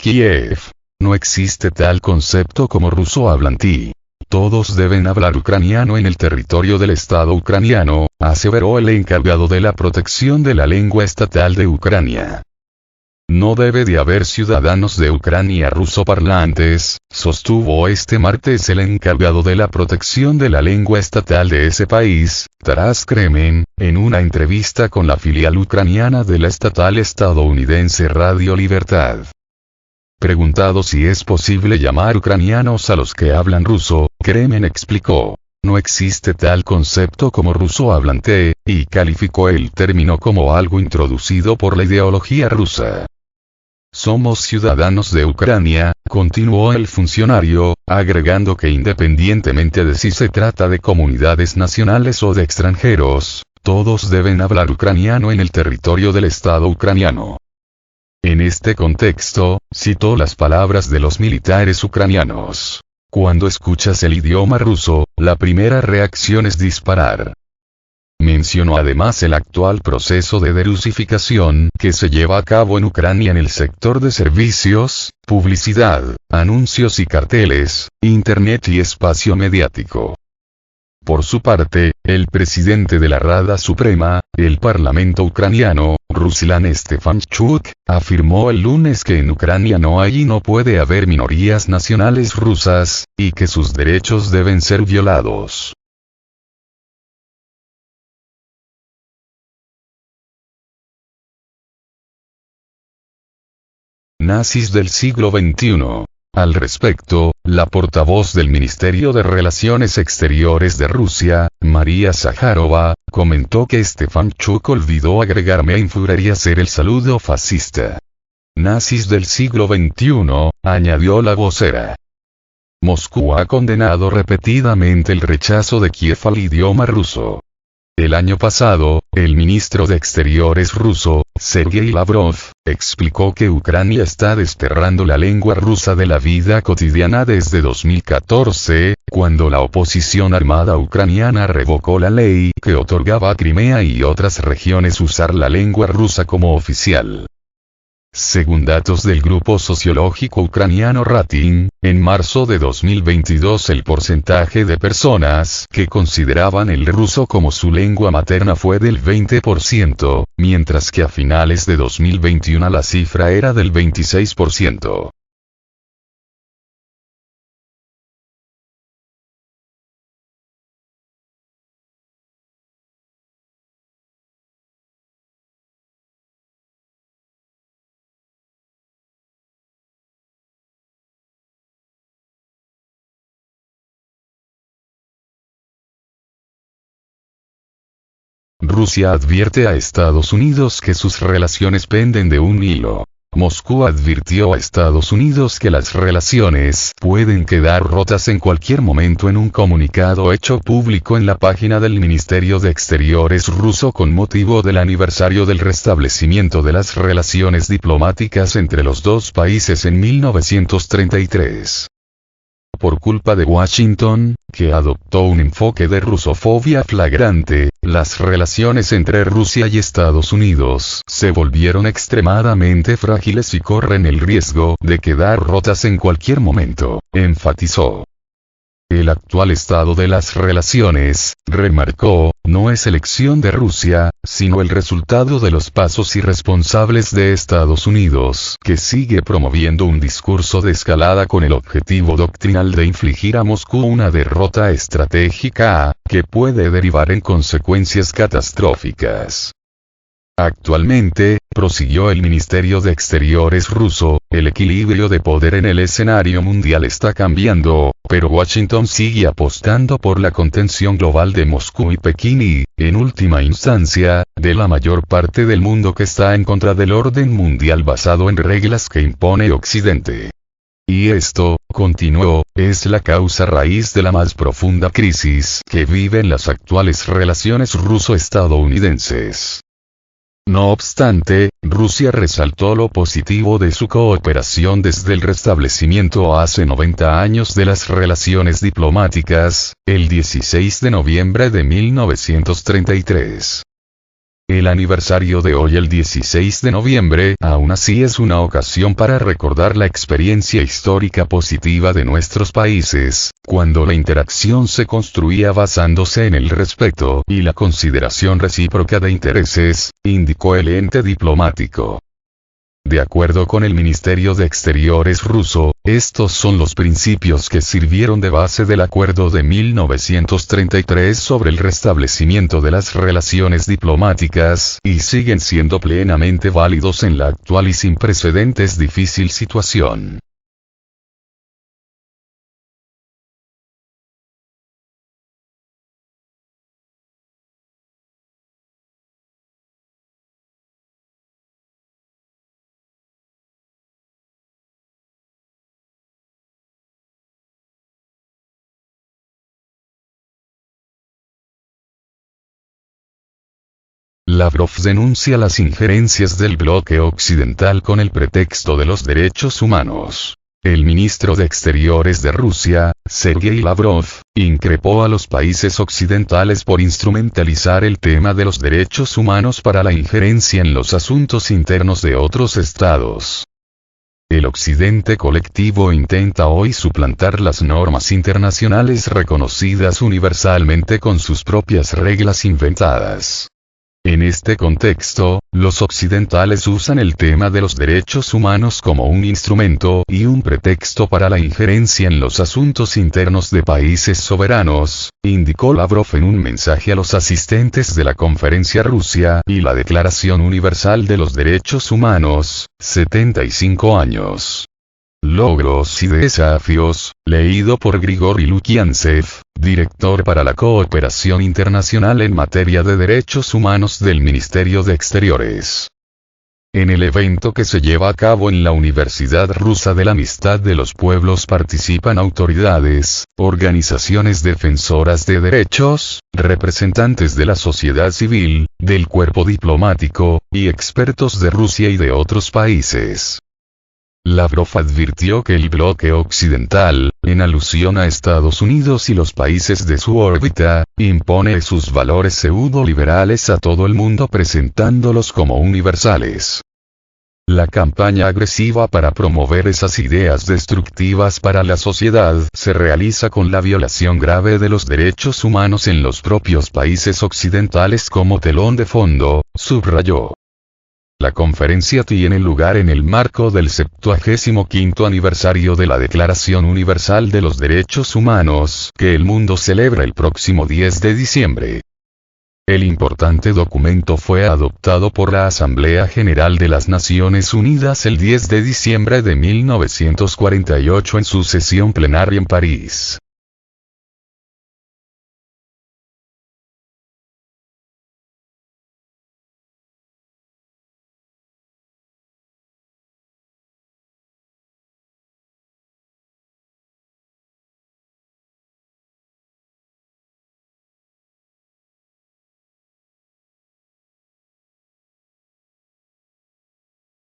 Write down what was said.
Kiev. No existe tal concepto como ruso hablantí. Todos deben hablar ucraniano en el territorio del Estado ucraniano, aseveró el encargado de la protección de la lengua estatal de Ucrania. No debe de haber ciudadanos de Ucrania rusoparlantes, sostuvo este martes el encargado de la protección de la lengua estatal de ese país, Taras Kremen, en una entrevista con la filial ucraniana de la estatal estadounidense Radio Libertad. Preguntado si es posible llamar ucranianos a los que hablan ruso, Kremen explicó: no existe tal concepto como ruso hablante, y calificó el término como algo introducido por la ideología rusa. Somos ciudadanos de Ucrania, continuó el funcionario, agregando que independientemente de si se trata de comunidades nacionales o de extranjeros, todos deben hablar ucraniano en el territorio del Estado ucraniano. En este contexto, citó las palabras de los militares ucranianos: cuando escuchas el idioma ruso, la primera reacción es disparar. Mencionó además el actual proceso de derusificación que se lleva a cabo en Ucrania en el sector de servicios, publicidad, anuncios y carteles, internet y espacio mediático. Por su parte, el presidente de la Rada Suprema, el Parlamento ucraniano, Ruslan Stefanchuk, afirmó el lunes que en Ucrania no hay y no puede haber minorías nacionales rusas, y que sus derechos deben ser violados. Nazis del siglo XXI. Al respecto, la portavoz del Ministerio de Relaciones Exteriores de Rusia, María Zaharova, comentó que Stefanchuk olvidó agregar "me infuriaría hacer el saludo fascista". Nazis del siglo XXI, añadió la vocera. Moscú ha condenado repetidamente el rechazo de Kiev al idioma ruso. El año pasado, el ministro de Exteriores ruso, Sergei Lavrov, explicó que Ucrania está desterrando la lengua rusa de la vida cotidiana desde 2014, cuando la oposición armada ucraniana revocó la ley que otorgaba a Crimea y otras regiones usar la lengua rusa como oficial. Según datos del grupo sociológico ucraniano Ratin, en marzo de 2022 el porcentaje de personas que consideraban el ruso como su lengua materna fue del 20%, mientras que a finales de 2021 la cifra era del 26%. Rusia advierte a Estados Unidos que sus relaciones penden de un hilo. Moscú advirtió a Estados Unidos que las relaciones pueden quedar rotas en cualquier momento en un comunicado hecho público en la página del Ministerio de Exteriores ruso con motivo del aniversario del restablecimiento de las relaciones diplomáticas entre los dos países en 1933. Por culpa de Washington, que adoptó un enfoque de rusofobia flagrante, las relaciones entre Rusia y Estados Unidos se volvieron extremadamente frágiles y corren el riesgo de quedar rotas en cualquier momento, enfatizó. El actual estado de las relaciones, remarcó, no es elección de Rusia, sino el resultado de los pasos irresponsables de Estados Unidos, que sigue promoviendo un discurso de escalada con el objetivo doctrinal de infligir a Moscú una derrota estratégica, que puede derivar en consecuencias catastróficas. Actualmente, prosiguió el Ministerio de Exteriores ruso, el equilibrio de poder en el escenario mundial está cambiando, pero Washington sigue apostando por la contención global de Moscú y Pekín y, en última instancia, de la mayor parte del mundo que está en contra del orden mundial basado en reglas que impone Occidente. Y esto, continuó, es la causa raíz de la más profunda crisis que viven las actuales relaciones ruso-estadounidenses. No obstante, Rusia resaltó lo positivo de su cooperación desde el restablecimiento hace 90 años de las relaciones diplomáticas, el 16 de noviembre de 1933. El aniversario de hoy, el 16 de noviembre, aún así es una ocasión para recordar la experiencia histórica positiva de nuestros países, cuando la interacción se construía basándose en el respeto y la consideración recíproca de intereses, indicó el ente diplomático. De acuerdo con el Ministerio de Exteriores ruso, estos son los principios que sirvieron de base del acuerdo de 1933 sobre el restablecimiento de las relaciones diplomáticas, y siguen siendo plenamente válidos en la actual y sin precedentes difícil situación. Lavrov denuncia las injerencias del bloque occidental con el pretexto de los derechos humanos. El ministro de Exteriores de Rusia, Sergei Lavrov, increpó a los países occidentales por instrumentalizar el tema de los derechos humanos para la injerencia en los asuntos internos de otros estados. El Occidente colectivo intenta hoy suplantar las normas internacionales reconocidas universalmente con sus propias reglas inventadas. En este contexto, los occidentales usan el tema de los derechos humanos como un instrumento y un pretexto para la injerencia en los asuntos internos de países soberanos, indicó Lavrov en un mensaje a los asistentes de la Conferencia Rusia y la Declaración Universal de los Derechos Humanos, 75 años. Logros y desafíos, leído por Grigori Lukiansev, director para la cooperación internacional en materia de derechos humanos del Ministerio de Exteriores. En el evento que se lleva a cabo en la Universidad Rusa de la Amistad de los Pueblos participan autoridades, organizaciones defensoras de derechos, representantes de la sociedad civil, del cuerpo diplomático, y expertos de Rusia y de otros países. Lavrov advirtió que el bloque occidental, en alusión a Estados Unidos y los países de su órbita, impone sus valores pseudo-liberales a todo el mundo presentándolos como universales. La campaña agresiva para promover esas ideas destructivas para la sociedad se realiza con la violación grave de los derechos humanos en los propios países occidentales como telón de fondo, subrayó. La conferencia tiene lugar en el marco del 75º aniversario de la Declaración Universal de los Derechos Humanos, que el mundo celebra el próximo 10 de diciembre. El importante documento fue adoptado por la Asamblea General de las Naciones Unidas el 10 de diciembre de 1948 en su sesión plenaria en París.